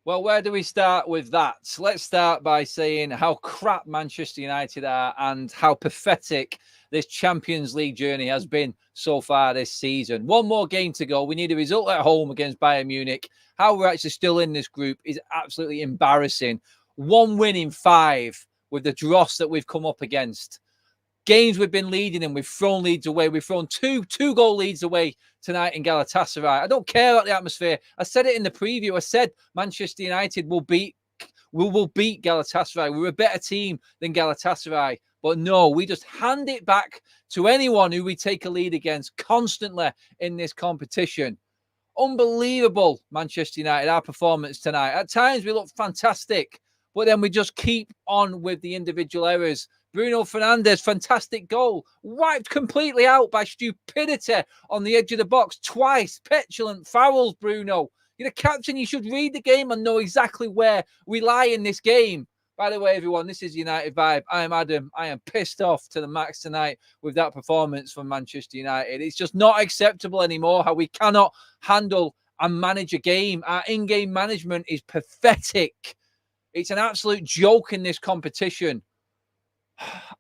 Well, where do we start with that? Let's start by saying how crap Manchester United are and how pathetic this Champions League journey has been so far this season. One more game to go. We need a result at home against Bayern Munich. How we're actually still in this group is absolutely embarrassing. 1 win in 5 with the dross that we've come up against. Games we've been leading in, we've thrown leads away. We've thrown two-goal leads away tonight in Galatasaray. I don't care about the atmosphere. I said it in the preview. I said Manchester United will beat Galatasaray. We're a better team than Galatasaray. But no, we just hand it back to anyone who we take a lead against constantly in this competition. Unbelievable, Manchester United, our performance tonight. At times we look fantastic, but then we just keep on with the individual errors. Bruno Fernandes, fantastic goal. Wiped completely out by stupidity on the edge of the box twice. Petulant fouls, Bruno. You're the captain. You should read the game and know exactly where we lie in this game. By the way, everyone, this is United Vibe. I am Adam. I am pissed off to the max tonight with that performance from Manchester United. It's just not acceptable anymore how we cannot handle and manage a game. Our in-game management is pathetic. It's an absolute joke in this competition.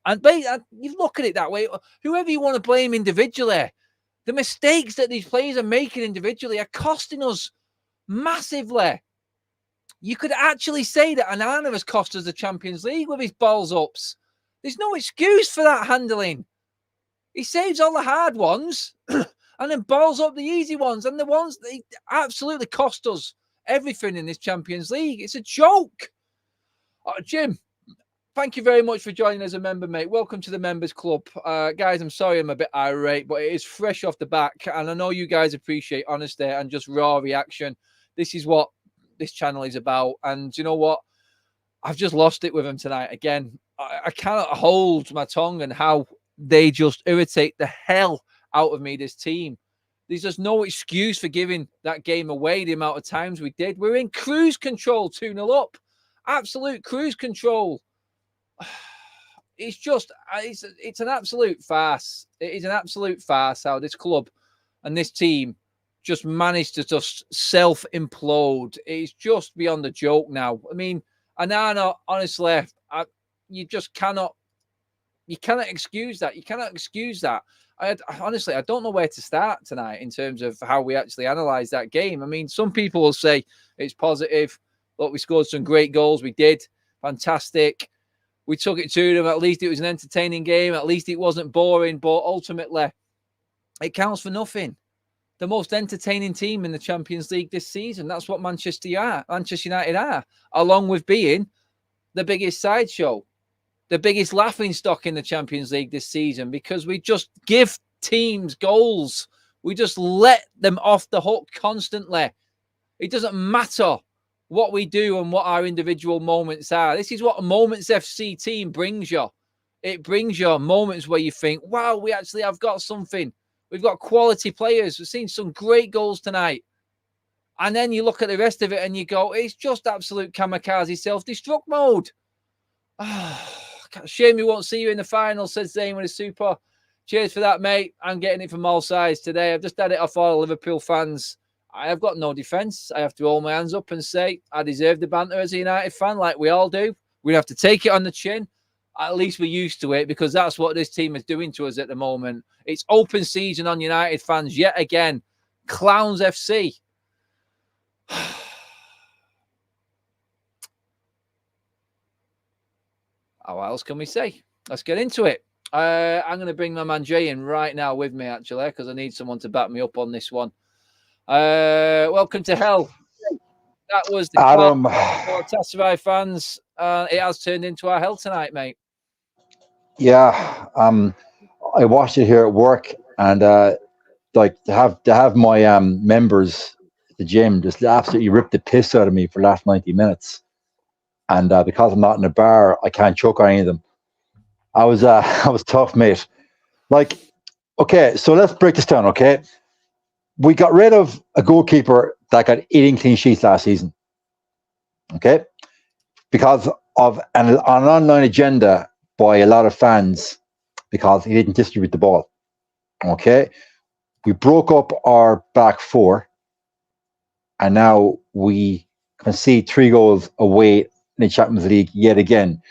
And you look at it that way, whoever you want to blame individually, the mistakes that these players are making individually are costing us massively. You could actually say that Anana has cost us the Champions League with his balls ups. There's no excuse for that handling. He saves all the hard ones and then balls up the easy ones, and the ones that absolutely cost us everything in this Champions League. It's a joke. Jim, thank you very much for joining as a member, mate. Welcome to the members club. Guys, I'm sorry I'm a bit irate, but it is fresh off the back. And I know you guys appreciate honesty and just raw reaction. This is what this channel is about. And you know what? I've just lost it with him tonight. Again, I cannot hold my tongue and how they just irritate the hell out of me, this team. There's just no excuse for giving that game away the amount of times we did. We're in cruise control, 2-0 up. Absolute cruise control. It's just, it's an absolute farce. It is an absolute farce how this club and this team just managed to just self-implode. It's just beyond a joke now. I mean, Anana, honestly, you just cannot excuse that. You cannot excuse that. Honestly, I don't know where to start tonight in terms of how we actually analyze that game. I mean, some people will say it's positive. Look, we scored some great goals. We did. Fantastic. We took it to them. At least it was an entertaining game. At least it wasn't boring. But ultimately, it counts for nothing. The most entertaining team in the Champions League this season. That's what Manchester United are, along with being the biggest sideshow, the biggest laughing stock in the Champions League this season, because we just give teams goals. We just let them off the hook constantly. It doesn't matter what we do and what our individual moments are. This is what a Moments FC team brings you. It brings you moments where you think, wow, we actually have got something. We've got quality players. We've seen some great goals tonight. And then you look at the rest of it and you go, it's just absolute kamikaze self-destruct mode. Shame we won't see you in the final, says Zane with a super. Cheers for that, mate. I'm getting it from all sides today. I've just had it off all Liverpool fans. I have got no defence. I have to hold my hands up and say I deserve the banter as a United fan, like we all do. We have to take it on the chin. At least we're used to it, because that's what this team is doing to us at the moment. It's open season on United fans yet again. Clowns FC. What else can we say? Let's get into it. I'm going to bring my man Jay in right now with me, actually, because I need someone to back me up on this one. Welcome to hell. That was the Adam. Galatasaray fans. It has turned into our hell tonight, mate. Yeah, I watched it here at work, and like to have my members at the gym just absolutely rip the piss out of me for the last 90 minutes, and because I'm not in a bar, I can't choke on any of them. I was tough, mate. Like, okay, so let's break this down. Okay, we got rid of a goalkeeper that got 18 clean sheets last season. Okay, because of an online agenda by a lot of fans, because he didn't distribute the ball. Okay, we broke up our back four, and now we concede 3 goals away in the Champions League yet again.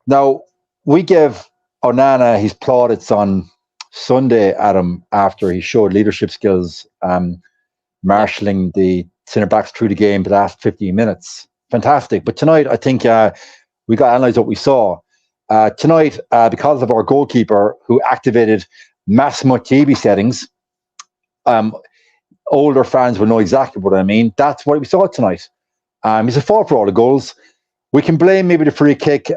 Now, we gave Onana his plaudits on Sunday, Adam, after he showed leadership skills, marshalling the centre backs through the game for the last 15 minutes. Fantastic. But tonight, I think we got to analyse what we saw. Tonight, because of our goalkeeper who activated Massimo TV settings, older fans will know exactly what I mean. That's what we saw tonight. He's at fault for all the goals. We can blame maybe the free kick.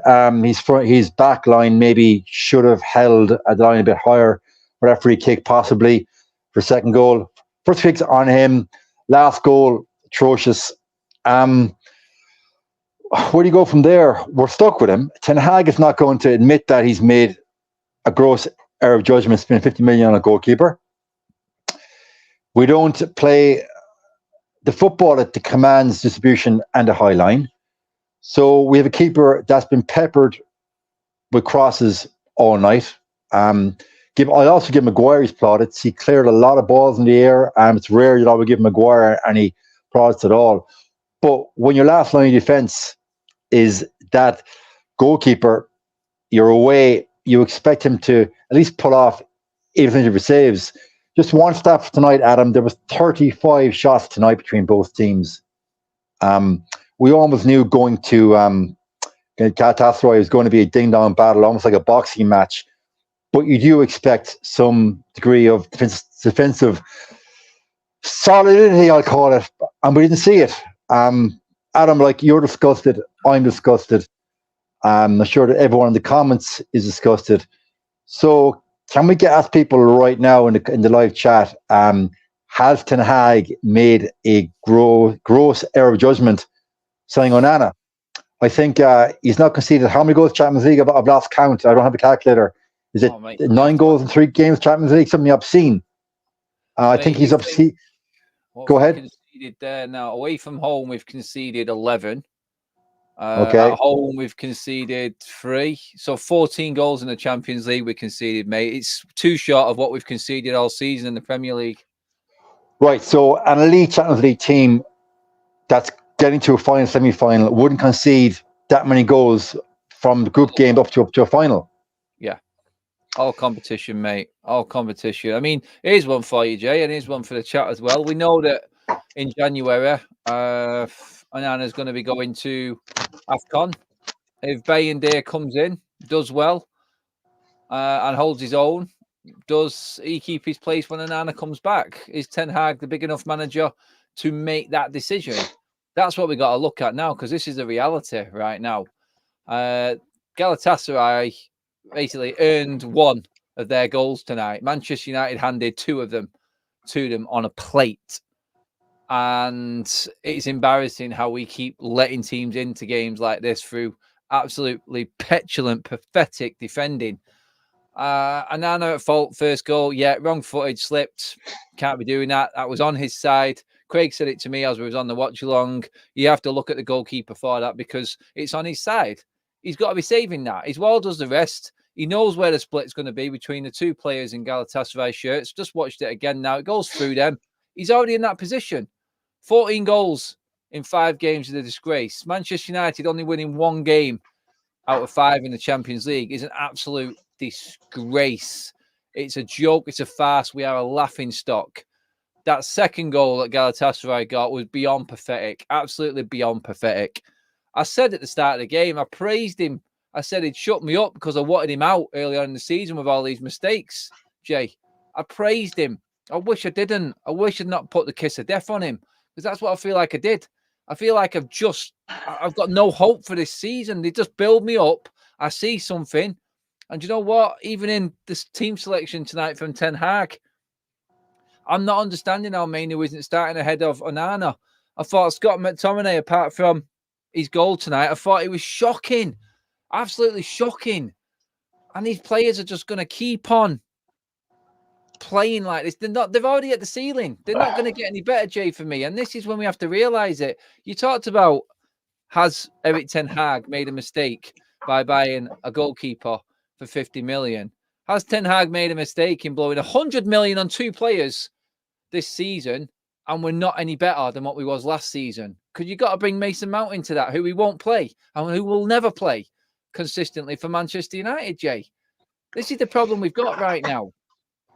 His back line maybe should have held the line a bit higher for that free kick, possibly for second goal. First kick's on him. Last goal, atrocious. Where do you go from there? We're stuck with him. Ten Hag is not going to admit that he's made a gross error of judgment, spending 50 million on a goalkeeper. We don't play the football that commands distribution and the high line. So we have a keeper that's been peppered with crosses all night. I also give Maguire his plaudits. He cleared a lot of balls in the air. It's rare that I would give Maguire any plaudits at all. But when your last line of defence is that goalkeeper, you're away, you expect him to at least pull off 80% of your saves. Just one stat for tonight, Adam. There was 35 shots tonight between both teams. We almost knew going to Galatasaray was going to be a ding-dong battle, almost like a boxing match. But you do expect some degree of defensive solidity, I'll call it. And we didn't see it. Adam, like, you're disgusted. I'm disgusted. I'm sure that everyone in the comments is disgusted. So can we ask people right now in the live chat, has Ten Hag made a gross error of judgment signing Onana? I think he's not conceded how many goals Champions League? I've lost count. I don't have a calculator. Is it 9 goals in 3 games Champions League? Something obscene. I think he's obscene. Go ahead. Conceded there now. Away from home, we've conceded 11. Okay. At home, we've conceded 3. So 14 goals in the Champions League we conceded, mate. It's too short of what we've conceded all season in the Premier League. Right. So an elite Champions League team that's getting to a final, semi-final wouldn't concede that many goals from the group game up to a final. Yeah. All competition, mate. All competition. I mean, here's one for you, Jay, and here's one for the chat as well. We know that in January, Onana's going to be going to AFCON. If Bayindir comes in, does well, and holds his own, does he keep his place when Onana comes back? Is Ten Hag the big enough manager to make that decision? That's what we got to look at now, because this is the reality right now. Galatasaray basically earned 1 of their goals tonight. Manchester United handed 2 of them to them on a plate. And it's embarrassing how we keep letting teams into games like this through absolutely petulant, pathetic defending. Onana at fault, first goal. Yeah, wrong footage, slipped. Can't be doing that. That was on his side. Craig said it to me as we was on the watch along. You have to look at the goalkeeper for that because it's on his side. He's got to be saving that. His wall does the rest. He knows where the split's going to be between the 2 players in Galatasaray shirts. Just watched it again now. It goes through them. He's already in that position. 14 goals in 5 games is a disgrace. Manchester United only winning 1 game out of 5 in the Champions League is an absolute disgrace. It's a joke. It's a farce. We are a laughing stock. That second goal that Galatasaray got was beyond pathetic. Absolutely beyond pathetic. I said at the start of the game, I praised him. I said he'd shut me up because I wanted him out earlier in the season with all these mistakes, Jay. I praised him. I wish I didn't. I wish I'd not put the kiss of death on him because that's what I feel like I did. I feel like I've got no hope for this season. They just build me up. I see something. And you know what? Even in this team selection tonight from Ten Hag, I'm not understanding how Mainu isn't starting ahead of Onana. I thought Scott McTominay, apart from his goal tonight, I thought he was shocking. Absolutely shocking. And these players are just going to keep on playing like this. They're already at the ceiling. They're not going to get any better, Jay, for me. And this is when we have to realise it. You talked about, has Erik Ten Hag made a mistake by buying a goalkeeper for 50 million? Has Ten Hag made a mistake in blowing 100 million on 2 players this season and we're not any better than what we was last season. Because you got to bring Mason Mount into that, who we won't play and who will never play consistently for Manchester United, Jay. This is the problem we've got right now.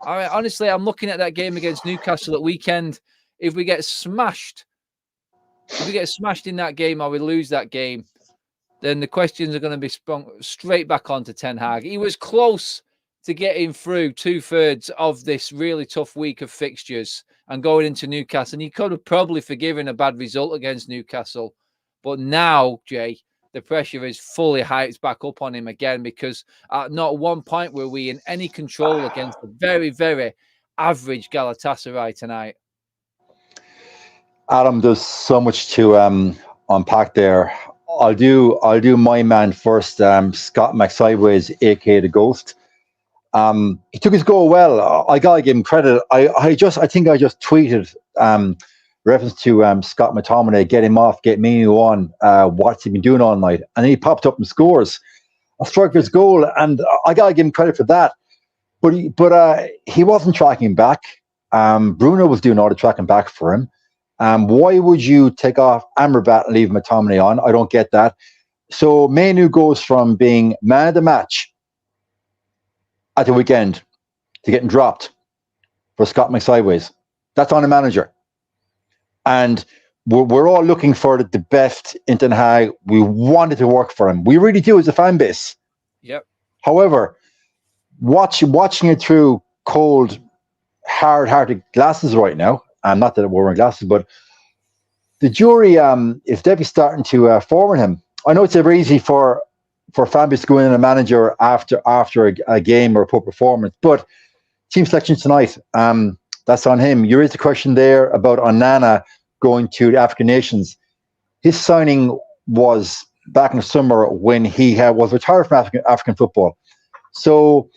Honestly, I'm looking at that game against Newcastle at weekend. If we get smashed in that game or we lose that game, then the questions are going to be sprung straight back onto Ten Hag. He was close to getting through 2/3 of this really tough week of fixtures and going into Newcastle. And he could have probably forgiven a bad result against Newcastle. But now, Jay, the pressure is fully hyped back up on him again, because at not one point were we in any control against a very, very average Galatasaray tonight. Adam, there's so much to unpack there. I'll do my man first. Scott McSideways, aka the Ghost. He took his goal well. I gotta give him credit. I think I just tweeted reference to Scott McTominay, get him off, get Menu on. What's he been doing all night? And then he popped up and scores a striker's goal, and I gotta give him credit for that. But he wasn't tracking back. Bruno was doing all the tracking back for him. Why would you take off Amrabat and leave McTominay on? I don't get that. So Menu goes from being man of the match at the weekend to getting dropped for Scott McSideways. That's on the manager. And we're all looking for the best in Ten Hag. We want it to work for him. We really do as a fan base. Yep. However, watching it through cold, hard-hearted glasses right now, not that we're wearing glasses, but the jury is definitely starting to form on him. I know it's very easy for fan base to go in and a manager after a game or a poor performance, but team selection tonight, that's on him. You raised a question there about Onana going to the African nations. His signing was back in the summer when he was retired from African football. So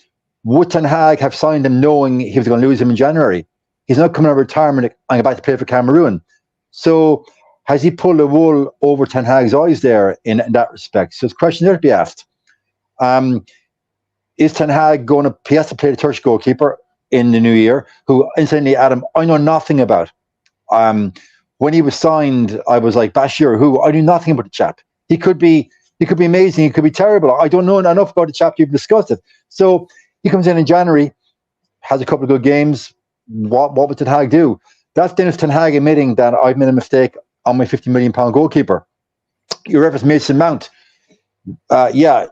would Ten Hag have signed him knowing he was going to lose him in January? He's not coming out of retirement and going back to play for Cameroon. So has he pulled the wool over Ten Hag's eyes there in that respect? So it's a question there to be asked. Is Ten Hag going to, he has to play the Turkish goalkeeper in the new year, who incidentally, Adam, I know nothing about. When he was signed, I was like, Bashir, who? I knew nothing about the chap. He could be amazing, he could be terrible. I don't know enough about the chap, you've discussed it. So he comes in January, has a couple of good games. What would Ten Hag do? That's Dennis Ten Hag admitting that I've made a mistake on my £50 million goalkeeper. You referenced Mason Mount. Yeah,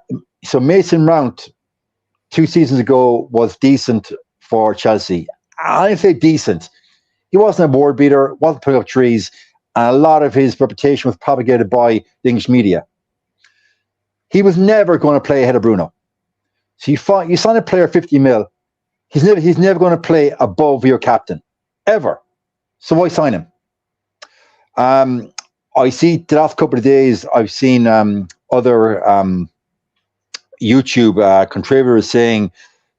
so Mason Mount 2 seasons ago was decent for Chelsea. I didn't say decent. He wasn't a board beater, wasn't putting up trees, and a lot of his reputation was propagated by the English media. He was never going to play ahead of Bruno. So you sign a player 50 mil, he's never going to play above your captain, ever. So why sign him? I see the last couple of days, I've seen other YouTube contributors saying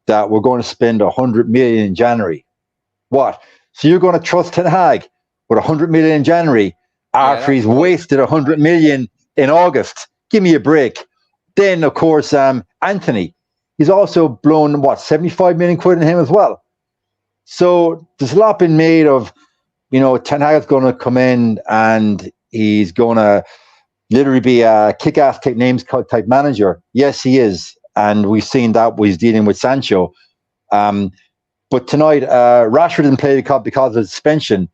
that we're going to spend 100 million in January. What? So you're going to trust Ten Hag with 100 million in January after he's wasted 100 million in August? Give me a break. Then, of course, Anthony. He's also blown, 75 million quid in him as well. So there's a lot been made of, Ten Hag's going to come in and he's going to literally be a kick-ass, take names type manager. Yes, he is. And we've seen that when he's dealing with Sancho. But tonight, Rashford didn't play because of the suspension.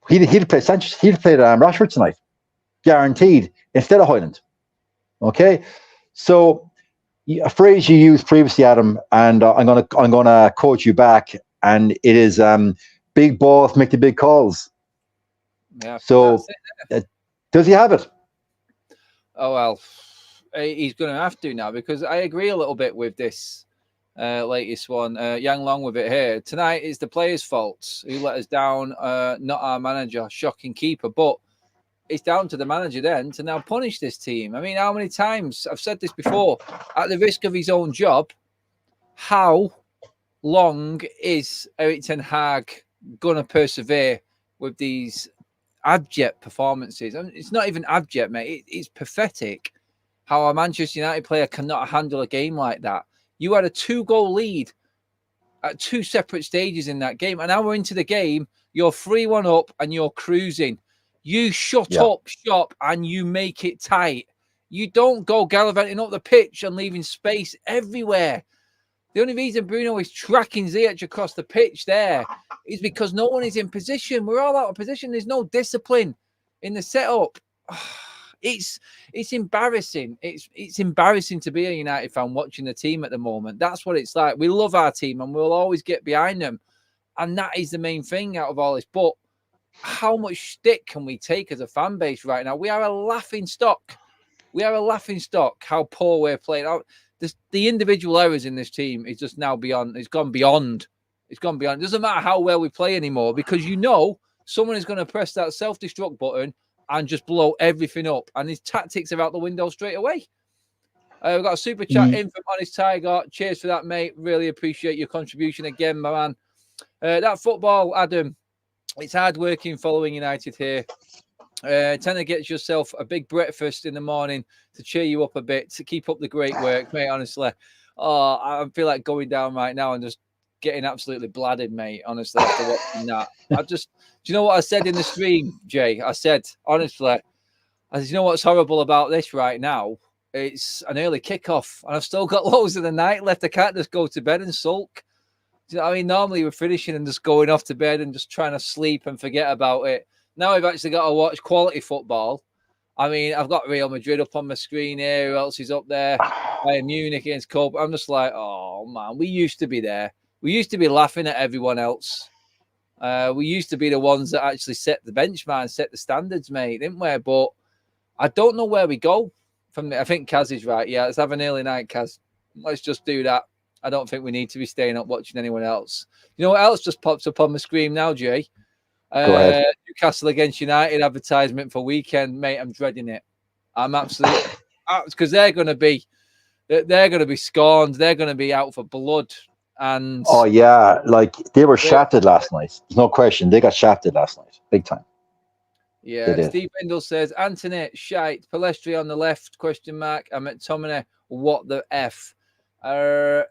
He'd play Sancho. He'd play Rashford tonight, guaranteed, instead of Højlund. Okay, so a phrase you used previously, Adam, and I'm gonna quote you back, and it is "big balls make the big calls." Yeah. So, does he have it? Oh well, he's going to have to now, because I agree a little bit with this latest one. Yang Long with it here. Tonight is the players' fault who let us down, not our manager. Shocking keeper, but it's down to the manager then to now punish this team. I mean, how many times I've said this before? At the risk of his own job, how long is Erik Ten Hag going to persevere with these abject performances? And it's not even abject, mate. It's pathetic how a Manchester United player cannot handle a game like that. You had a 2-goal lead at 2 separate stages in that game. An hour into the game, You're 3-1 up and you're cruising. You shut up shop and you make it tight. You don't go gallivanting up the pitch and leaving space everywhere. The only reason Bruno is tracking Ziyech across the pitch there is because no one is in position. We're all out of position. There's no discipline in the setup. It's embarrassing. It's embarrassing to be a United fan watching the team at the moment. That's what it's like. We love our team and we'll always get behind them. And that is the main thing out of all this. But how much stick can we take as a fan base right now? We are a laughing stock. We are a laughing stock, how poor we're playing out. The individual errors in this team is just now beyond. It's gone beyond. It's gone beyond. It doesn't matter how well we play anymore because someone is going to press that self-destruct button and just blow everything up. And his tactics are out the window straight away. We've got a super chat in from Honest Tiger. Cheers for that, mate. Really appreciate your contribution again, my man. That football, Adam, it's hard working following United here. Tenner gets yourself a big breakfast in the morning to cheer you up a bit, to keep up the great work, mate. Honestly, I feel like going down right now and just getting absolutely bladdered, mate. Honestly, after watching that, do you know what I said in the stream, Jay? I said, honestly, you know what's horrible about this right now? It's an early kickoff, and I've still got loads of the night left. I can't just go to bed and sulk. Do you know what I mean? Normally we're finishing and just going off to bed and just trying to sleep and forget about it. Now I've actually got to watch quality football. I mean, I've got Real Madrid up on my screen here. Who else is up there? Munich against Cope. I'm just like, oh, man, we used to be there. We used to be laughing at everyone else. We used to be the ones that actually set the benchmark, set the standards, mate, didn't we? But I don't know where we go from there. I think Kaz is right. Yeah, let's have an early night, Kaz. Let's just do that. I don't think we need to be staying up watching anyone else. You know what else just pops up on my screen now, Jay? Newcastle against United advertisement for weekend, mate. I'm dreading it. I'm absolutely because they're going to be scorned. They're going to be out for blood. And like they were shafted last night. There's no question. They got shafted last night, big time. Yeah. Steve Bindle says Anthony shite. Palestri on the left ? I'm at McTominay. What the f?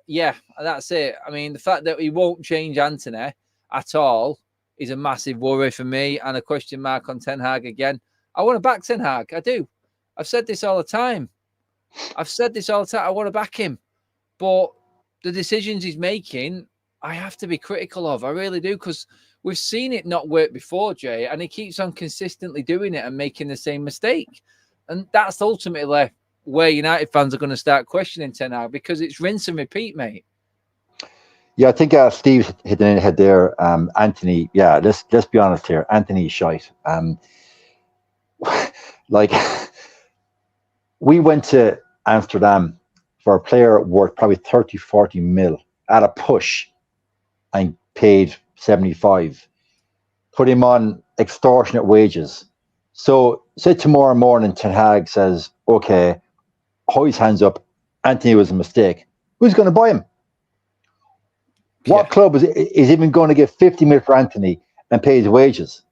Yeah, that's it. I mean, the fact that he won't change Anthony at all is a massive worry for me, and a question mark on Ten Hag again. I want to back Ten Hag. I do. I've said this all the time. I want to back him. But the decisions he's making, I have to be critical of. I really do, because we've seen it not work before, Jay, and he keeps on consistently doing it and making the same mistake. And that's ultimately where United fans are going to start questioning Ten Hag, because it's rinse and repeat, mate. Yeah, I think Steve hit the head there. Anthony, let's be honest here. Anthony's shite. Like, we went to Amsterdam for a player worth probably 30, 40 mil at a push and paid 75. Put him on extortionate wages. So say tomorrow morning Ten Hag says, okay, hold his hands up, Anthony was a mistake. Who's going to buy him? What club is even going to get 50 mil for Anthony and pay his wages?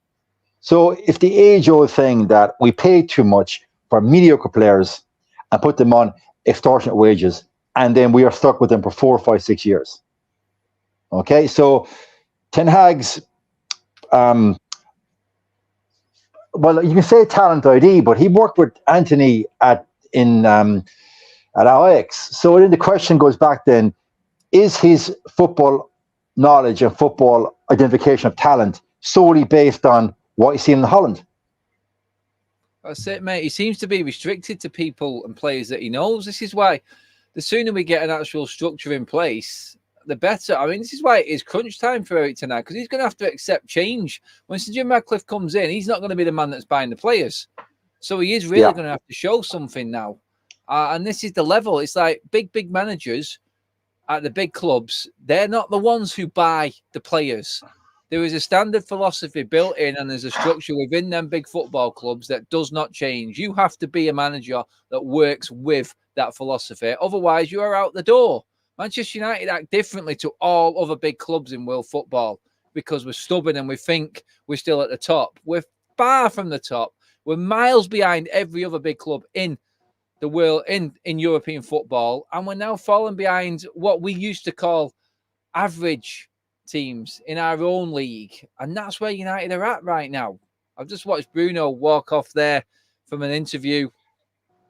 So it's the age-old thing that we pay too much for mediocre players and put them on extortionate wages, and then we are stuck with them for 4, 5, 6 years. Okay, so Ten Hag's, well, you can say talent ID, but he worked with Anthony at Ajax. So then the question goes back then, is his football knowledge and football identification of talent solely based on what he's seen in Holland? That's it, mate. He seems to be restricted to people and players that he knows. This is why the sooner we get an actual structure in place, the better. I mean, this is why it is crunch time for Eric tonight, because he's going to have to accept change. When Sir Jim Radcliffe comes in, he's not going to be the man that's buying the players. So he is really going to have to show something now. And this is the level. It's like big managers at the big clubs, they're not the ones who buy the players. There is a standard philosophy built in, and there's a structure within them big football clubs that does not change. You have to be a manager that works with that philosophy. Otherwise, you are out the door. Manchester United act differently to all other big clubs in world football because we're stubborn and we think we're still at the top. We're far from the top. We're miles behind every other big club in the world, in European football, and we're now falling behind what we used to call average teams in our own league. And that's where United are at right now. I've just watched Bruno walk off there from an interview.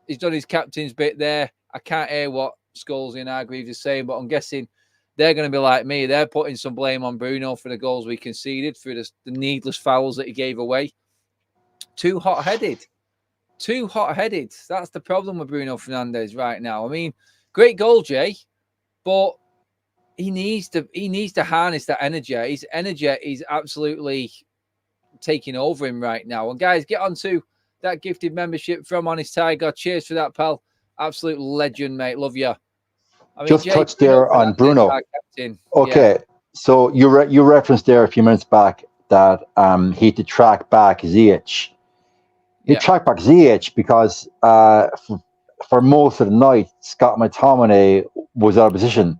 He's done his captain's bit there. I can't hear what Scholes and Hargreaves is saying, but I'm guessing they're going to be like me. They're putting some blame on Bruno for the goals we conceded, for the needless fouls that he gave away. Too hot-headed. Too hot-headed. That's the problem with Bruno Fernandes right now. I mean, great goal, Jay, but he needs to harness that energy. His energy is absolutely taking over him right now. And guys, get onto that gifted membership from Honest Tiger. Cheers for that, pal. Absolute legend, mate. Love you. I mean, just Jay, touched there on Bruno. Okay, yeah. So you referenced there a few minutes back that he had to track back ZH. He tracked back ZH because for most of the night, Scott McTominay was out of position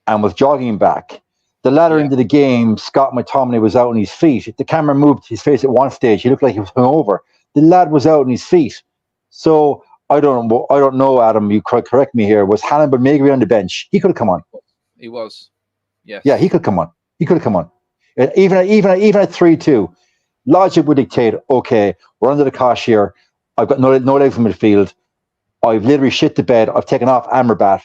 and was jogging back. The latter end of the game, Scott McTominay was out on his feet. The camera moved his face at one stage. He looked like he was hungover. The lad was out on his feet. So I don't know, Adam, you correct me here. Was Hannibal Magri on the bench? He could have come on. He was. Yeah. Yeah, he could come on. Even at 3-2, logic would dictate, okay, we're under the cosh here. I've got no legs in midfield. I've literally shit the bed. I've taken off Amrabat.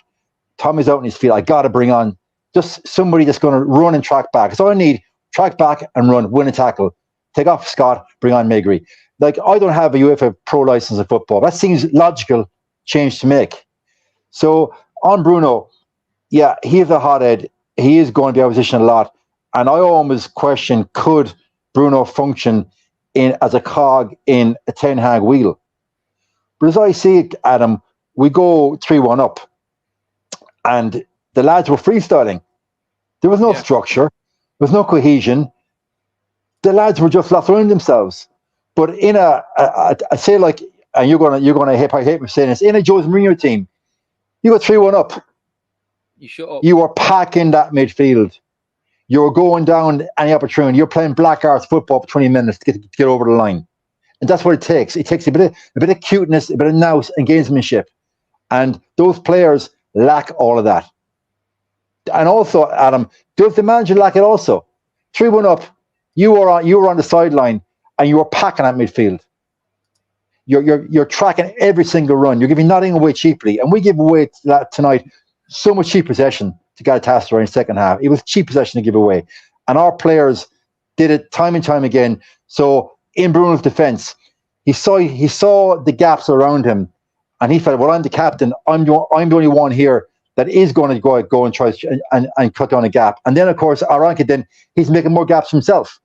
Tommy's out on his feet. I got to bring on just somebody that's going to run and track back. That's all I need. Track back and run, win a tackle. Take off Scott, bring on Magri. Like, I don't have a UEFA Pro license in football. That seems logical change to make. So on Bruno, yeah, he is a hothead. He is going to be out of position a lot. And I always question, could Bruno function as a cog in a Ten Hag wheel? But as I see it, Adam, we go 3-1 up. And the lads were freestyling. There was no structure. There was no cohesion. The lads were just throwing themselves. But in I say, like, and you're gonna hate me saying this, in a Jose Mourinho team, you go 3-1 up. You shut up. You were packing that midfield. You were going down any opportunity. You're playing black arts football for 20 minutes to get over the line. And that's what it takes. It takes a bit of cuteness, a bit of nous and gamesmanship. And those players lack all of that. And also, Adam, does the manager lack it also? 3-1 up, you were on the sideline and you were packing that midfield. You're tracking every single run. You're giving nothing away cheaply. And we give away tonight so much cheap possession to Galatasaray in the second half. It was cheap possession to give away. And our players did it time and time again. So in Bruno's defense, he saw the gaps around him and he felt, well, I'm the captain. I'm the only one here that is going to go and try and cut down a gap. And then, of course, ironically, then he's making more gaps himself.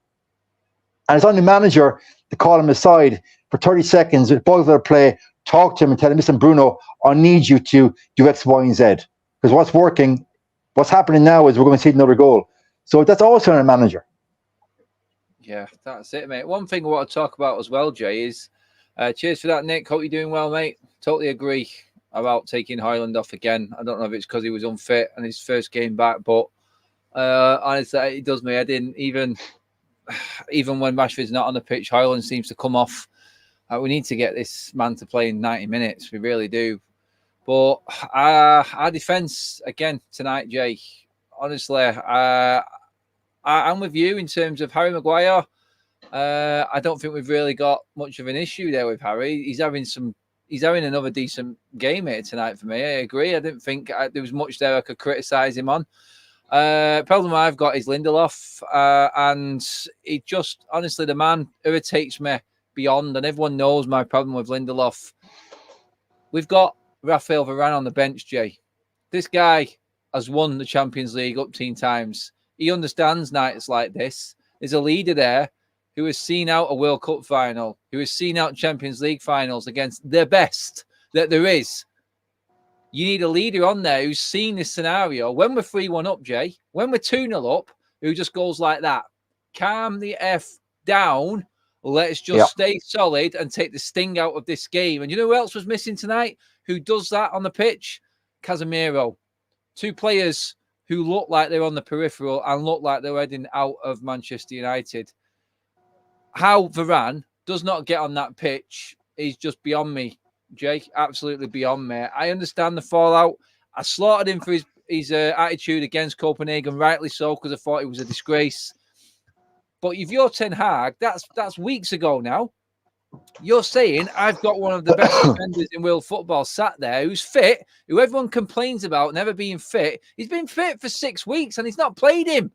And it's on the manager to call him aside for 30 seconds, with balls out of play, talk to him and tell him, listen, Bruno, I need you to do X, Y, and Z. Because what's happening now is we're going to see another goal. So that's also on a manager. Yeah, that's it, mate. One thing I want to talk about as well, Jay, is cheers for that, Nick. Hope you're doing well, mate. Totally agree about taking Højlund off again. I don't know if it's because he was unfit and his first game back, but honestly, it does me head in. Even when Rashford's not on the pitch, Højlund seems to come off. We need to get this man to play in 90 minutes. We really do. But our defence, again, tonight, Jay, honestly, I'm with you in terms of Harry Maguire. I don't think we've really got much of an issue there with Harry. He's having another decent game here tonight for me. I agree. I didn't think there was much there I could criticise him on. Problem I've got is Lindelof, and it just, honestly, the man irritates me beyond, and everyone knows my problem with Lindelof. We've got Rafael Varane on the bench, Jay. This guy has won the Champions League up 10 times. He understands nights like this. There's a leader there who has seen out a World Cup final, who has seen out Champions League finals against the best that there is. You need a leader on there who's seen this scenario. When we're 3-1 up, Jay, when we're 2-0 up, who just goes like that. Calm the F down. Let's just stay solid and take the sting out of this game. And you know who else was missing tonight? Who does that on the pitch? Casemiro. Two players who look like they're on the peripheral and look like they're heading out of Manchester United. How Varane does not get on that pitch is just beyond me, Jake. Absolutely beyond me. I understand the fallout. I slaughtered him for his attitude against Copenhagen, rightly so, because I thought he was a disgrace. But if you're Ten Hag, that's weeks ago now. You're saying I've got one of the best defenders in world football sat there who's fit, who everyone complains about never being fit. He's been fit for 6 weeks and he's not played him.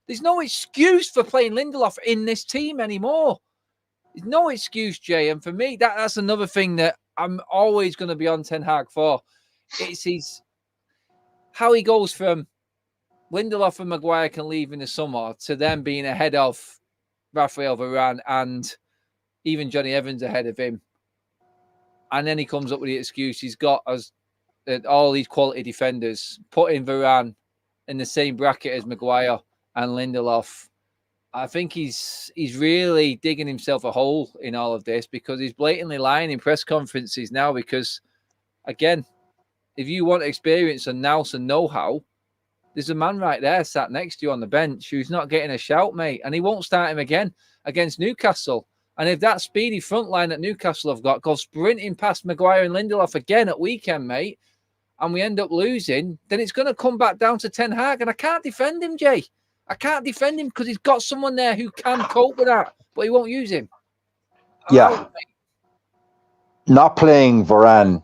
There's no excuse for playing Lindelof in this team anymore. There's no excuse, Jay. And for me, that's another thing that I'm always going to be on Ten Hag for. It's how he goes from Lindelof and Maguire can leave in the summer to them being ahead of Raphael Varane and even Johnny Evans ahead of him. And then he comes up with the excuse he's got as all these quality defenders, putting Varane in the same bracket as Maguire and Lindelof. I think he's really digging himself a hole in all of this because he's blatantly lying in press conferences now because, again, if you want experience and nous and know-how, there's a man right there sat next to you on the bench who's not getting a shout, mate, and he won't start him again against Newcastle. And if that speedy front line that Newcastle have got goes sprinting past Maguire and Lindelof again at weekend, mate, and we end up losing, then it's going to come back down to Ten Hag. And I can't defend him, Jay. I can't defend him because he's got someone there who can cope with that, but he won't use him. Yeah. Not playing Varane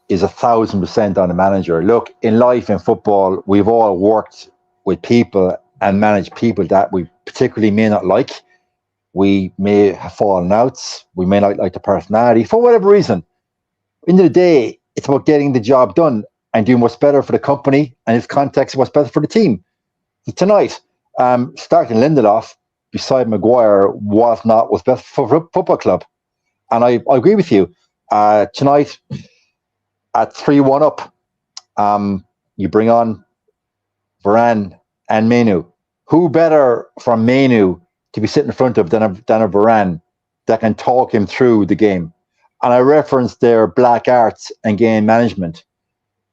is 1,000% on the manager. Look, in life, in football, we've all worked with people and managed people that we particularly may not like. We may have fallen outs. We may not like the personality for whatever reason. At the end of the day, it's about getting the job done and doing what's better for the company and its context, what's better for the team. Tonight, starting Lindelof beside Maguire was best for a football club. And I agree with you. Tonight, at 3-1 up, you bring on Varane and Menu. Who better from Menu to be sitting in front of than a Varane that can talk him through the game? And I referenced their black arts and game management.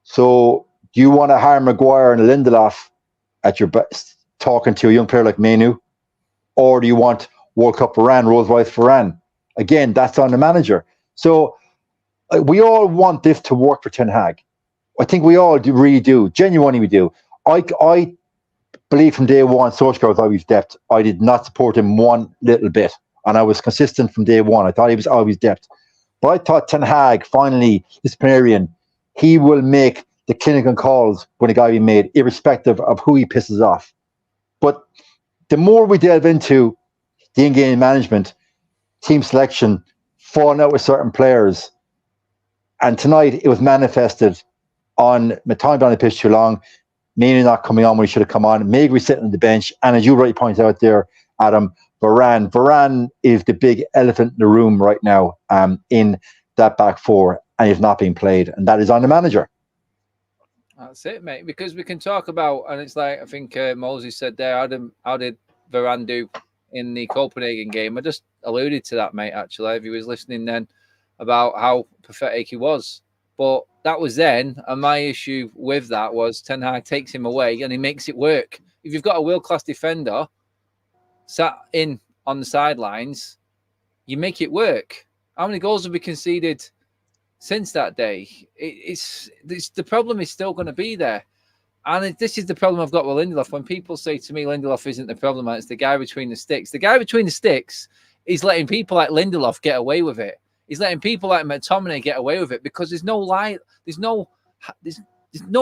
So do you want to hire Maguire and Lindelof at your best, talking to a young player like Menu? Or do you want World Cup Varane, Rolls-Royce Varane? Again, that's on the manager. So we all want this to work for Ten Hag. I think we all really do. Genuinely we do. I believe from day one, Solskjaer was always depth. I did not support him one little bit. And I was consistent from day one. I thought he was always depth. But I thought Ten Hag, finally, disciplinarian, he will make the clinical calls when a guy be made, irrespective of who he pisses off. But the more we delve into the in-game management, team selection, falling out with certain players, and tonight it was manifested on my time down the pitch too long, Manu not coming on when he should have come on, Magri sitting on the bench, and as you rightly pointed out there, Adam, Varane is the big elephant in the room right now in that back four, and he's not being played, and that is on the manager. That's it, mate, because we can talk about, and it's like, I think Moses said there, Adam, how did Varane do in the Copenhagen game? I just alluded to that, mate, actually, if he was listening then, about how pathetic he was. But that was then, and my issue with that was Ten Hag takes him away and he makes it work. If you've got a world-class defender sat in on the sidelines, you make it work. How many goals have we conceded since that day? It's the problem is still going to be there. And this is the problem I've got with Lindelof. When people say to me Lindelof isn't the problem, it's the guy between the sticks. The guy between the sticks is letting people like Lindelof get away with it. He's letting people like McTominay get away with it because there's no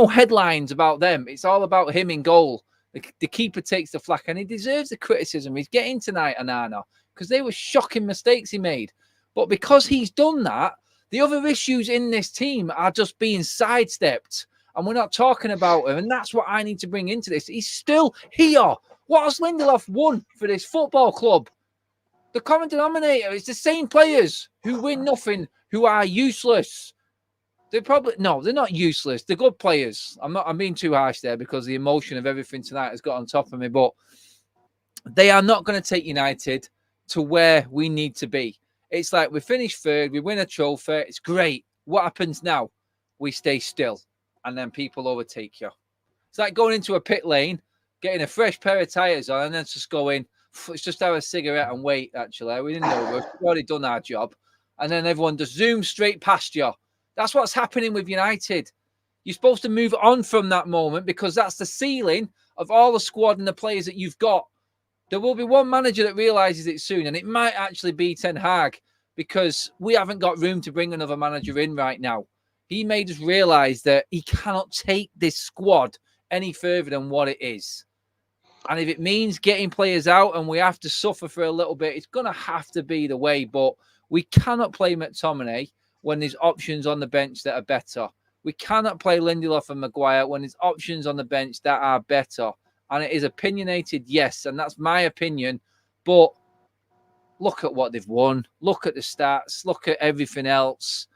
headlines about them. It's all about him in goal. The keeper takes the flak, and he deserves the criticism. He's getting tonight, Anana, because they were shocking mistakes he made. But because he's done that, the other issues in this team are just being sidestepped, and we're not talking about him. And that's what I need to bring into this. He's still here. What has Lindelof won for this football club? The common denominator is the same players who win nothing, who are useless. They're not useless. They're good players. I'm being too harsh there because the emotion of everything tonight has got on top of me. But they are not going to take United to where we need to be. It's like we finish third, we win a trophy. It's great. What happens now? We stay still, and then people overtake you. It's like going into a pit lane, getting a fresh pair of tyres on, and then just going, let's just have a cigarette and wait, actually. We didn't know. We've already done our job. And then everyone just zooms straight past you. That's what's happening with United. You're supposed to move on from that moment because that's the ceiling of all the squad and the players that you've got. There will be one manager that realises it soon, and it might actually be Ten Hag, because we haven't got room to bring another manager in right now. He made us realise that he cannot take this squad any further than what it is. And if it means getting players out and we have to suffer for a little bit, it's going to have to be the way. But we cannot play McTominay when there's options on the bench that are better. We cannot play Lindelof and Maguire when there's options on the bench that are better. And it is opinionated, yes, and that's my opinion. But look at what they've won. Look at the stats. Look at everything else.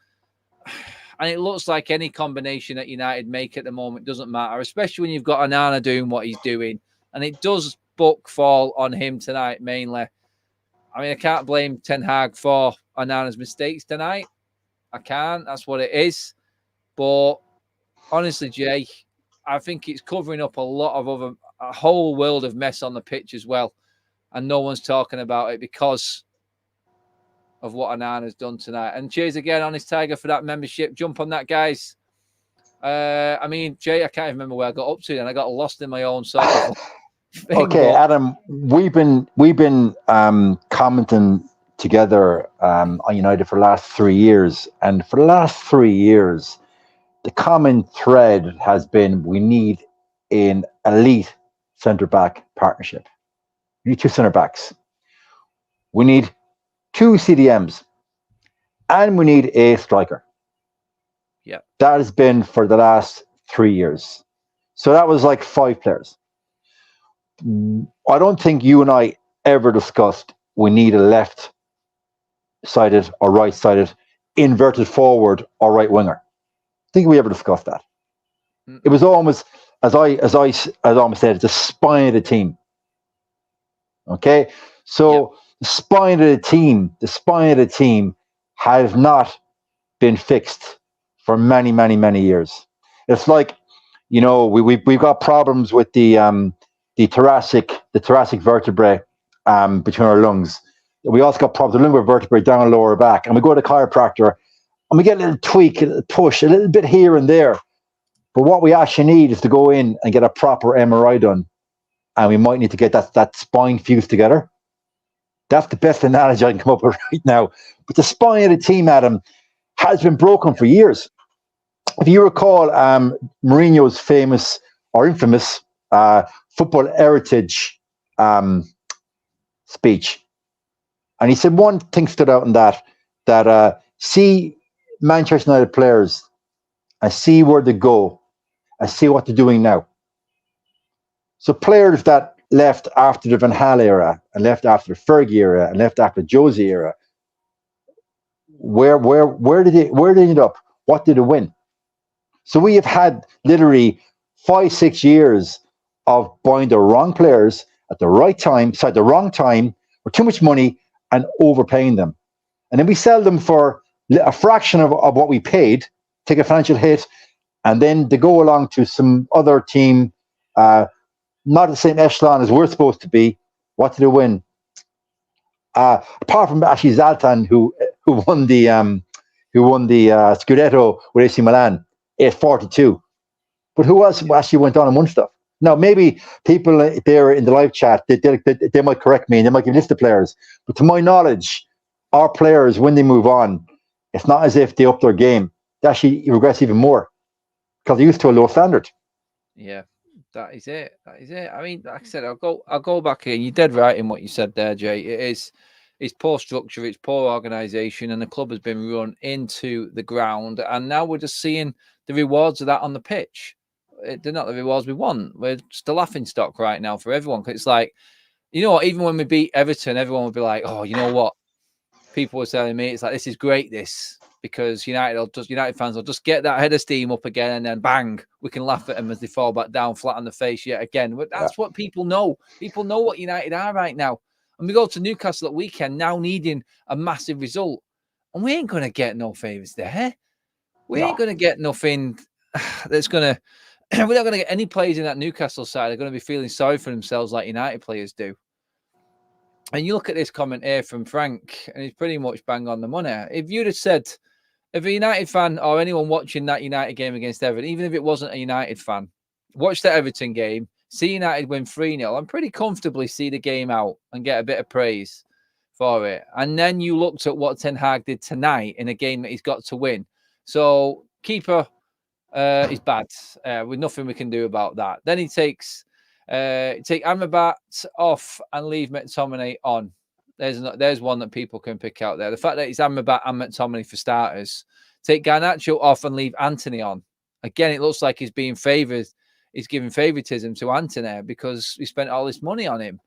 And it looks like any combination that United make at the moment doesn't matter, especially when you've got Onana doing what he's doing. And it does fall on him tonight, mainly. I mean, I can't blame Ten Hag for Onana's mistakes tonight. I can't. That's what it is. But honestly, Jay, I think it's covering up a whole world of mess on the pitch as well. And no one's talking about it because of what Onana's done tonight. And cheers again, Honest Tiger, for that membership. Jump on that, guys. I mean, Jay, I can't even remember where I got up to, and I got lost in my own sort of thing. Okay, Adam, we've been commenting together on United for the last 3 years, and for the last 3 years, the common thread has been we need an elite centre-back partnership. We need 2 centre-backs. We need 2 CDMs, and we need a striker. Yeah, that has been for the last 3 years. So that was like 5 players. I don't think you and I ever discussed we need a left-sided or right-sided, inverted forward or right winger. I think we ever discussed that. It was almost, as I almost said, the spine of the team. Okay, so the spine of the team has not been fixed for many, many, many years. It's like, we've got problems with the thoracic vertebrae between our lungs. We also got problems with the lumbar vertebrae down our lower back, and we go to the chiropractor and we get a little tweak, a little push, a little bit here and there. But what we actually need is to go in and get a proper MRI done, and we might need to get that spine fused together. That's the best analogy I can come up with right now. But the spine of the team, Adam, has been broken for years. If you recall Mourinho's famous or infamous football heritage speech, and he said one thing stood out in that see Manchester United players and see where they go and see what they're doing now. So players that left after the Van Gaal era and left after the Fergie era and left after the Josie era, where did they end up? What did they win? So we have had literally 5-6 years of buying the wrong players at the right time, the wrong time, for too much money and overpaying them. And then we sell them for a fraction of what we paid, take a financial hit, and then they go along to some other team, not the same echelon as we're supposed to be. What did they win? Apart from actually Zlatan, who won the Scudetto with AC Milan at 42. But who else actually went on and won stuff? Now, maybe people there in the live chat, they might correct me and they might give a list of players. But to my knowledge, our players, when they move on, it's not as if they up their game. They actually regress even more because they're used to a low standard. Yeah, that is it. I mean, like I said, I'll go back here. You're dead right in what you said there, Jay. It's poor structure, it's poor organisation, and the club has been run into the ground. And now we're just seeing the rewards of that on the pitch. They're not the rewards we want. We're just a laughing stock right now for everyone. Because it's like, even when we beat Everton, everyone would be like, oh, you know what? People were telling me, it's like, this is great, because United fans will just get that head of steam up again, and then bang, we can laugh at them as they fall back down flat on the face yet again. But that's what people know. People know what United are right now. And we go to Newcastle at weekend now needing a massive result. And we ain't going to get no favours there. We ain't going to get nothing that's going to... We're not going to get any players in that Newcastle side. They're going to be feeling sorry for themselves like United players do. And you look at this comment here from Frank, and he's pretty much bang on the money. If you'd have said if a United fan or anyone watching that United game against Everton, even if it wasn't a United fan, watch the Everton game, see United win 3-0, and pretty comfortably see the game out and get a bit of praise for it. And then you looked at what Ten Hag did tonight in a game that he's got to win. So keeper is bad. With nothing we can do about that. Then he take Amrabat off and leave McTominay on. There's one that people can pick out there. The fact that it's Amrabat and McTominay for starters. Take Garnacho off and leave Anthony on. Again, it looks like he's being favoured. He's giving favouritism to Anthony because he spent all this money on him.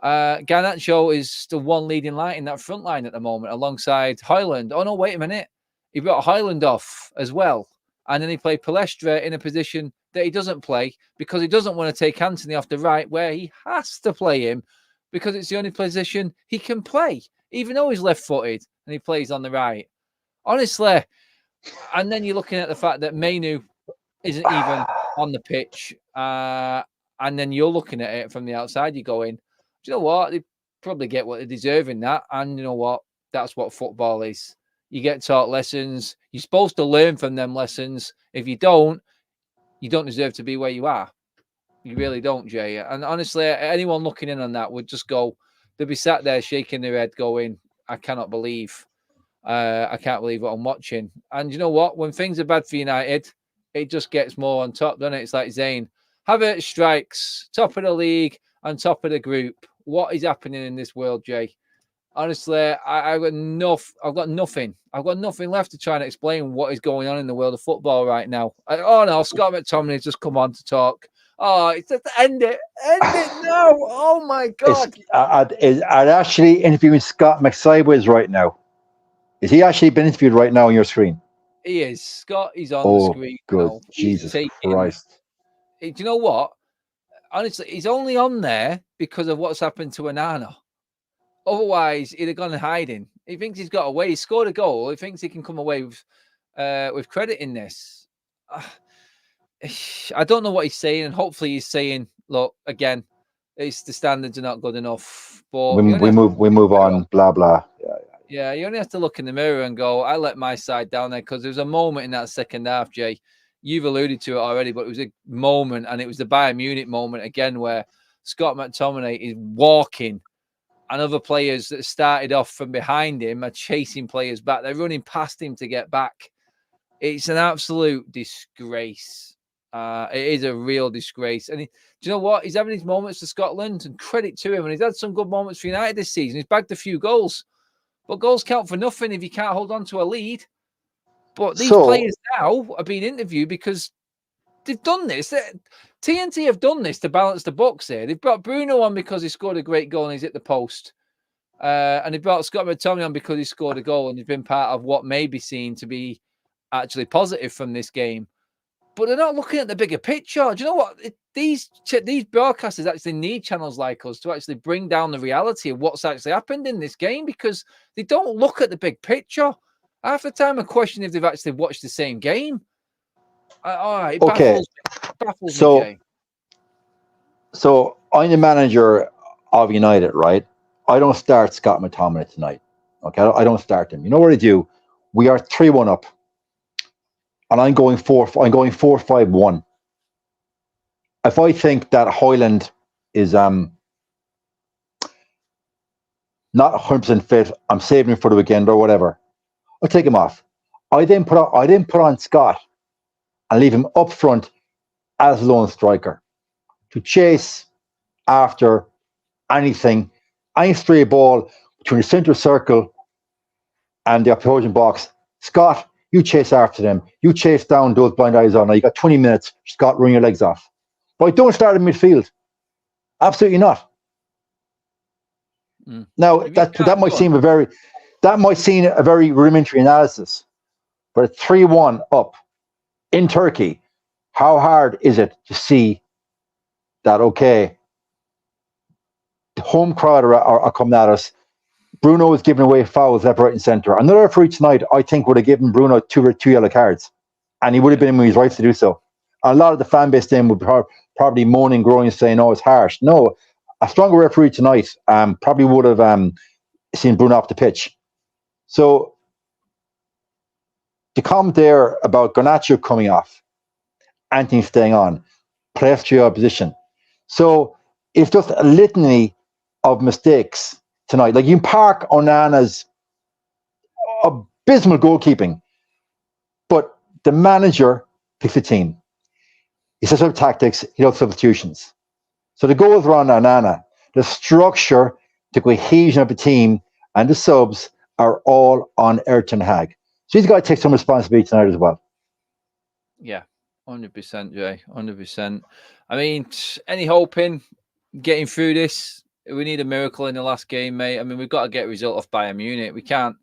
Garnacho is the one leading light in that front line at the moment alongside Højlund. Oh, no, wait a minute. He brought Højlund off as well. And then he played Palestra in a position that he doesn't play because he doesn't want to take Anthony off the right where he has to play him because it's the only position he can play, even though he's left-footed and he plays on the right. Honestly, and then you're looking at the fact that Mainu isn't even on the pitch. And then you're looking at it from the outside. You're going, do you know what? They probably get what they deserve in that. And you know what? That's what football is. You get taught lessons. You're supposed to learn from them lessons. If you don't deserve to be where you are. You really don't, Jay. And honestly, anyone looking in on that would just go, they'd be sat there shaking their head going, I can't believe what I'm watching. And you know what? When things are bad for United, it just gets more on top, doesn't it? It's like Zayn. Havertz strikes, top of the league and top of the group. What is happening in this world, Jay? Honestly, I've got nothing. I've got nothing left to try and explain what is going on in the world of football right now. Scott McTominay has just come on to talk. Oh, it's just end it now. Oh my God. I'd actually interviewing Scott McSideways right now. Is he actually been interviewed right now on your screen? He is. Scott, he's on the screen. Good. Now. Jesus Christ. Do you know what? Honestly, he's only on there because of what's happened to Onana. Otherwise, he'd have gone hiding. He thinks he's got away. He scored a goal. He thinks he can come away with credit in this. I don't know what he's saying, and hopefully he's saying, "Look, again, it's the standards are not good enough." But we move on. Blah blah. Yeah, you only have to look in the mirror and go, "I let my side down there," because there was a moment in that second half, Jay. You've alluded to it already, but it was a moment, and it was the Bayern Munich moment again, where Scott McTominay is walking. And other players that started off from behind him are chasing players back. They're running past him to get back. It's an absolute disgrace. It is a real disgrace. And do you know what? He's having his moments for Scotland, and credit to him. And he's had some good moments for United this season. He's bagged a few goals. But goals count for nothing if you can't hold on to a lead. But these players now are being interviewed because they've done this. TNT have done this to balance the books here. They've brought Bruno on because he scored a great goal and he's hit the post. And they brought Scott McTominay on because he scored a goal and he's been part of what may be seen to be actually positive from this game. But they're not looking at the bigger picture. Do you know what? These broadcasters actually need channels like us to actually bring down the reality of what's actually happened in this game because they don't look at the big picture. Half the time I question if they've actually watched the same game. It baffles me. So I'm the manager of United, right? I don't start Scott McTominay tonight. Okay, I don't start him. You know what I do? We are 3-1 up, and I'm going 4-5-1. If I think that Højlund is not 100% fit, I'm saving him for the weekend or whatever, I'll take him off. I then put on Scott and leave him up front as lone striker to chase after any stray ball between the centre circle and the opposing box. Scott, you chase after them. You chase down those blind eyes on. Now you got 20 minutes. Scott, run your legs off. But don't start in midfield. Absolutely not. Now that might seem a very rudimentary analysis, but at 3-1 up in Turkey, how hard is it to see that, okay, the home crowd are coming at us. Bruno is giving away fouls left, right, and centre. Another referee tonight, I think, would have given Bruno two yellow cards, and he would have been in his rights to do so. And a lot of the fan base then would be probably moaning, groaning, saying, "Oh, it's harsh." No, a stronger referee tonight probably would have seen Bruno off the pitch. So the comment there about Garnacho coming off, Anthony staying on, Palestrina opposition. So it's just a litany of mistakes tonight. Like you can park Onana's abysmal goalkeeping, but the manager picks a team. He sets up tactics, he does substitutions. So the goals are on Onana. The structure, the cohesion of the team, and the subs are all on Erik ten Hag. So he's got to take some responsibility tonight as well. Yeah, 100%, Jay. 100%. I mean, any hope in getting through this? We need a miracle in the last game, mate. I mean, we've got to get a result off Bayern Munich. We can't.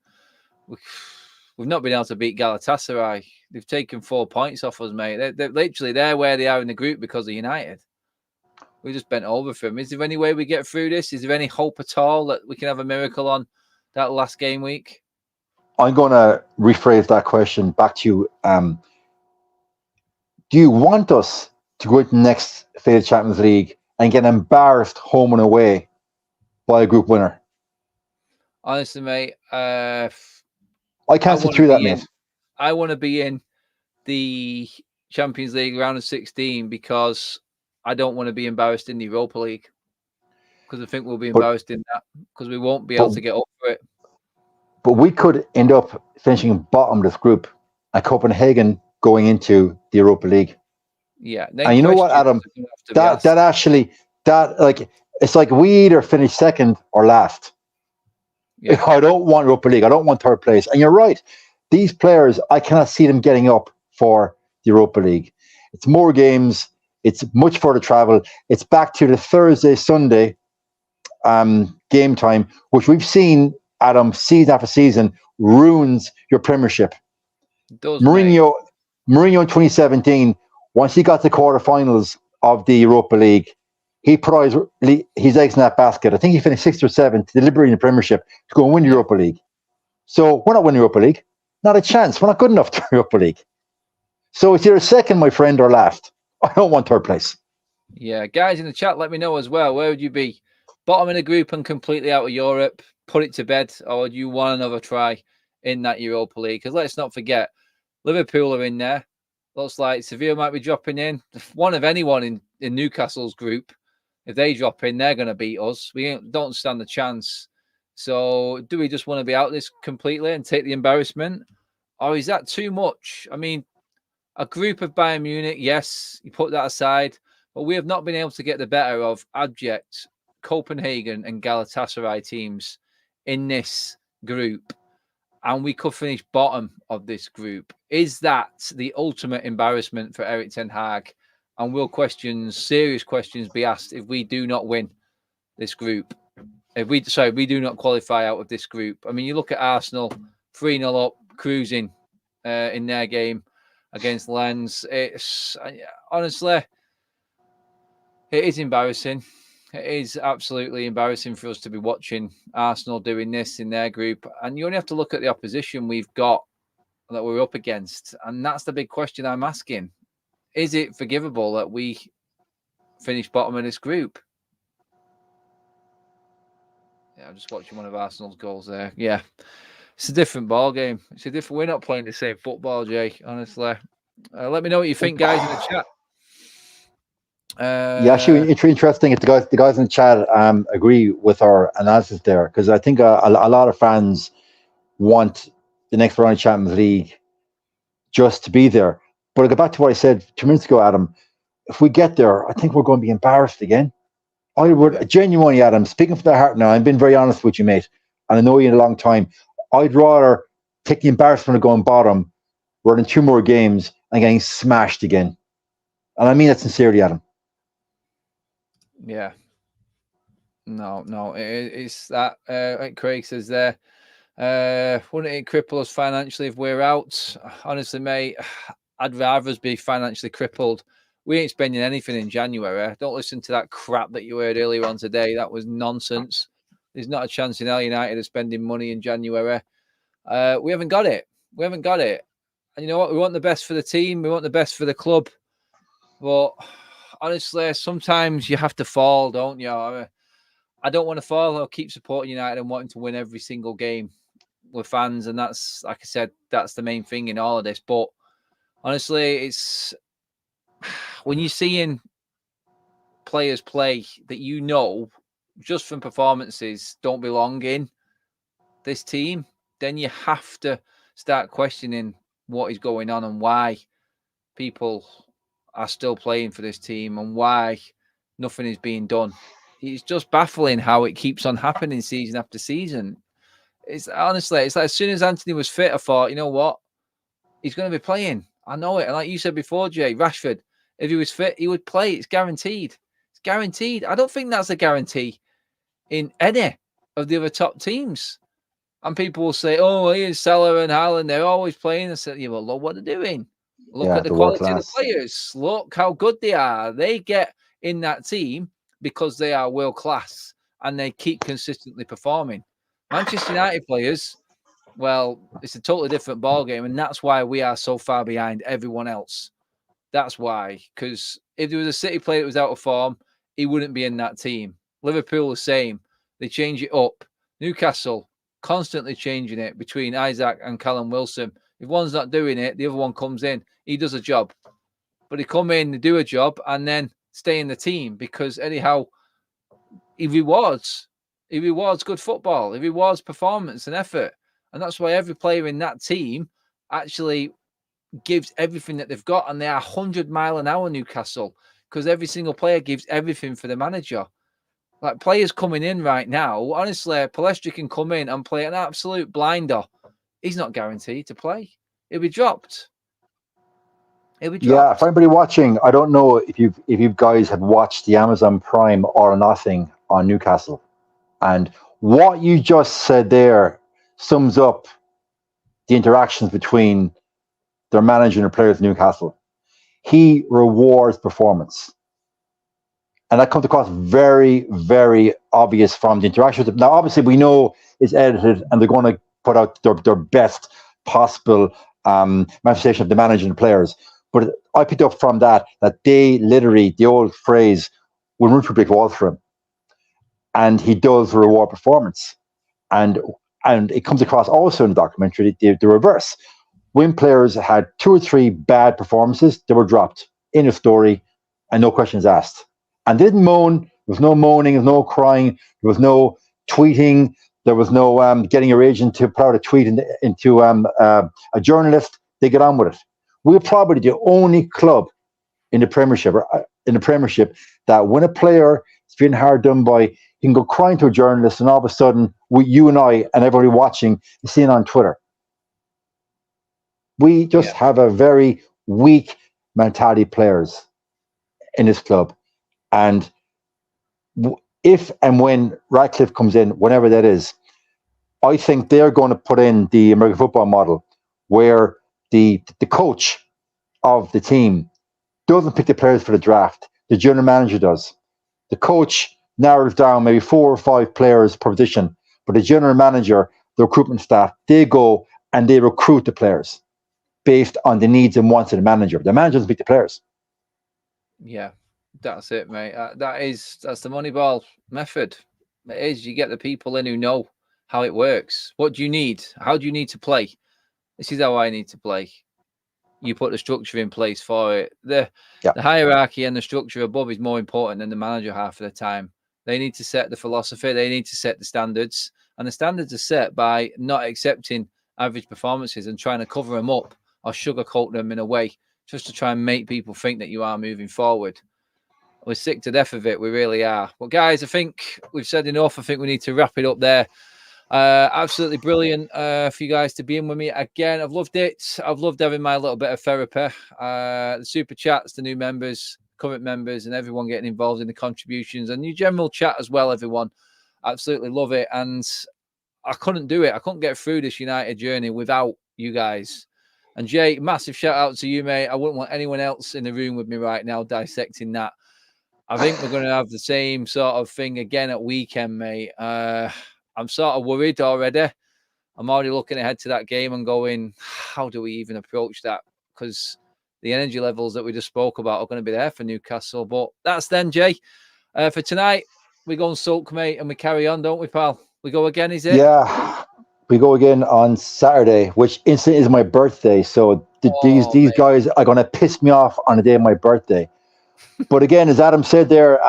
We've not been able to beat Galatasaray. They've taken 4 points off us, mate. They're literally where they are in the group because of United. We just bent over for them. Is there any way we get through this? Is there any hope at all that we can have a miracle on that last game week? I'm going to rephrase that question back to you. Do you want us to go into the next phase of Champions League and get embarrassed home and away by a group winner? Honestly, mate, I can't sit through that, mate. I want to be in the Champions League round of 16 because I don't want to be embarrassed in the Europa League. Because I think we'll be embarrassed in that because we won't be able to get over it. But we could end up finishing bottom of this group and Copenhagen going into the Europa League. Yeah. And you know what, Adam? It's like we either finish second or last. Yeah. I don't want Europa League. I don't want third place. And you're right. These players, I cannot see them getting up for the Europa League. It's more games. It's much further travel. It's back to the Thursday, Sunday game time, which we've seen, Adam, season after season, ruins your Premiership. Mourinho in 2017, once he got to quarterfinals of the Europa League, he put his eggs in that basket. I think he finished 6th or 7th, delivering the Premiership to go and win the Europa League. So we're not winning the Europa League. Not a chance. We're not good enough for the Europa League. So it's either second, my friend, or last. I don't want third place. Yeah, guys in the chat, let me know as well. Where would you be? Bottom of the group and completely out of Europe, put it to bed, or do you want another try in that Europa League? Because let's not forget, Liverpool are in there. Looks like Sevilla might be dropping in. One of anyone in Newcastle's group, if they drop in, they're going to beat us. We don't stand a chance. So do we just want to be out this completely and take the embarrassment? Or is that too much? I mean, a group of Bayern Munich, yes, you put that aside. But we have not been able to get the better of abject Copenhagen and Galatasaray teams in this group. And we could finish bottom of this group. Is that the ultimate embarrassment for Erik ten Hag? And will serious questions be asked if we do not win this group? If we do not qualify out of this group. I mean, you look at Arsenal, 3-0 up, cruising in their game against Lens. It's honestly, it is embarrassing. It is absolutely embarrassing for us to be watching Arsenal doing this in their group. And you only have to look at the opposition we've got that we're up against. And that's the big question I'm asking. Is it forgivable that we finish bottom of this group? Yeah, I'm just watching one of Arsenal's goals there. Yeah, it's a different ball game. We're not playing the same football, Jay, honestly. Let me know what you think, guys, in the chat. Actually, it's interesting if the guys in the chat agree with our analysis there, because I think a lot of fans want the next round of Champions League just to be there. But I go back to what I said 2 minutes ago, Adam. If we get there, I think we're going to be embarrassed again. I would genuinely, Adam, speaking from the heart now, I've been very honest with you, mate, and I know you in a long time. I'd rather take the embarrassment of going bottom, running 2 more games and getting smashed again. And I mean that sincerely, Adam. Yeah. No. It's that. Like Craig says there. Wouldn't it cripple us financially if we're out? Honestly, mate, I'd rather us be financially crippled. We ain't spending anything in January. Don't listen to that crap that you heard earlier on today. That was nonsense. There's not a chance in Al United of spending money in January. We haven't got it. And you know what? We want the best for the team. We want the best for the club. But honestly, sometimes you have to fall, don't you? I don't want to fall. I'll keep supporting United and wanting to win every single game. we're fans, and that's, like I said, that's the main thing in all of this. But honestly, it's when you're seeing players play that just from performances don't belong in this team, then you have to start questioning what is going on and why people are still playing for this team and why nothing is being done. It's just baffling how it keeps on happening season after season. It's honestly, it's like as soon as Anthony was fit, I thought, you know what? He's going to be playing. I know it. And like you said before, Jay, Rashford, if he was fit, he would play. It's guaranteed. It's guaranteed. I don't think that's a guarantee in any of the other top teams. And people will say, oh, here's Salah and Haaland. They're always playing. I said, yeah, well, look what they're doing. Look at the quality of the players. Look how good they are. They get in that team because they are world class and they keep consistently performing. Manchester United players, well, it's a totally different ballgame, and that's why we are so far behind everyone else. That's why. Because if there was a City player that was out of form, he wouldn't be in that team. Liverpool the same. They change it up. Newcastle constantly changing it between Isaac and Callum Wilson. If one's not doing it, the other one comes in. He does a job. But they come in, they do a job, and then stay in the team because anyhow, he rewards good football. He rewards performance and effort. And that's why every player in that team actually gives everything that they've got. And they are 100-mile-an-hour Newcastle because every single player gives everything for the manager. Like players coming in right now, honestly, Palestra can come in and play an absolute blinder. He's not guaranteed to play. He'll be dropped. Yeah, for anybody watching, I don't know if you guys have watched the Amazon Prime All or Nothing on Newcastle. And what you just said there sums up the interactions between their manager and the players in Newcastle. He rewards performance. And that comes across very, very obvious from the interactions. Now, obviously, we know it's edited and they're going to put out their best possible manifestation of the manager and the players. But I picked up from that they literally, the old phrase, will root for brick walls for him. And he does reward performance. And it comes across also in the documentary, the reverse. When players had 2 or 3 bad performances, they were dropped in a story and no questions asked. And didn't moan. There was no moaning, there was no crying, there was no tweeting, there was no getting your agent to put out a tweet into a journalist. They get on with it. We're probably the only club in the Premiership that when a player is being hard done by, you can go crying to a journalist, and all of a sudden, you and I and everybody watching is seeing on Twitter. We just have a very weak mentality players in this club. And if and when Ratcliffe comes in, whenever that is, I think they're going to put in the American football model where the coach of the team doesn't pick the players for the draft. The general manager does. The coach narrows down maybe 4 or 5 players per position, but the general manager, the recruitment staff, they go and they recruit the players based on the needs and wants of the manager. The manager doesn't pick the players. Yeah, that's it, mate. That's the Moneyball method. It is. You get the people in who know how it works. What do you need? How do you need to play? This is how I need to play. You put the structure in place for it. The hierarchy and the structure above is more important than the manager half of the time. They need to set the philosophy. They need to set the standards. And the standards are set by not accepting average performances and trying to cover them up or sugarcoat them in a way just to try and make people think that you are moving forward. We're sick to death of it. We really are. Well, guys, I think we've said enough. I think we need to wrap it up there. Absolutely brilliant for you guys to be in with me again. I've loved it. I've loved having my little bit of therapy. The super chats, the new members, current members, and everyone getting involved in the contributions and your general chat as well, everyone. Absolutely love it. And I couldn't do it. I couldn't get through this United journey without you guys. And Jay, massive shout out to you, mate. I wouldn't want anyone else in the room with me right now dissecting that. I think we're going to have the same sort of thing again at weekend, mate. I'm sort of worried already. I'm already looking ahead to that game and going, how do we even approach that? Because the energy levels that we just spoke about are going to be there for Newcastle. But that's then, Jay. For tonight, we go and sulk, mate, and we carry on, don't we, pal? We go again, is it? Yeah. We go again on Saturday, which instantly is my birthday. So these mate. guys are going to piss me off on the day of my birthday. But again, as Adam said there,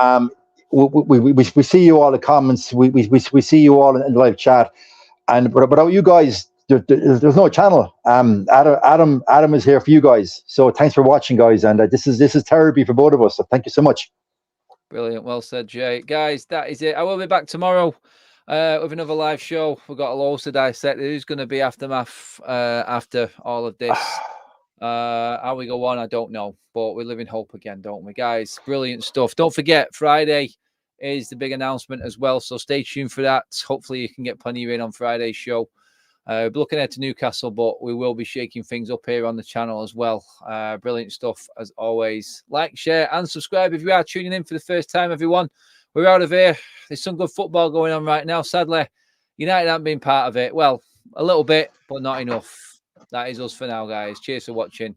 we see you all in the comments. We see you all in the live chat. And without you guys, there's no channel. Adam is here for you guys. So thanks for watching, guys. And this is therapy for both of us. So thank you so much. Brilliant. Well said, Jay. Guys, that is it. I will be back tomorrow with another live show. We've got a load to dissect. Who's going to be aftermath after all of this? How we go on, I don't know. But we live in hope again, don't we, guys? Brilliant stuff. Don't forget, Friday is the big announcement as well. So stay tuned for that. Hopefully you can get plenty in on Friday's show. We're looking ahead to Newcastle, but we will be shaking things up here on the channel as well. Brilliant stuff, as always. Like, share, and subscribe if you are tuning in for the first time, everyone. We're out of here. There's some good football going on right now. Sadly, United haven't been part of it. Well, a little bit, but not enough. That is us for now, guys. Cheers for watching.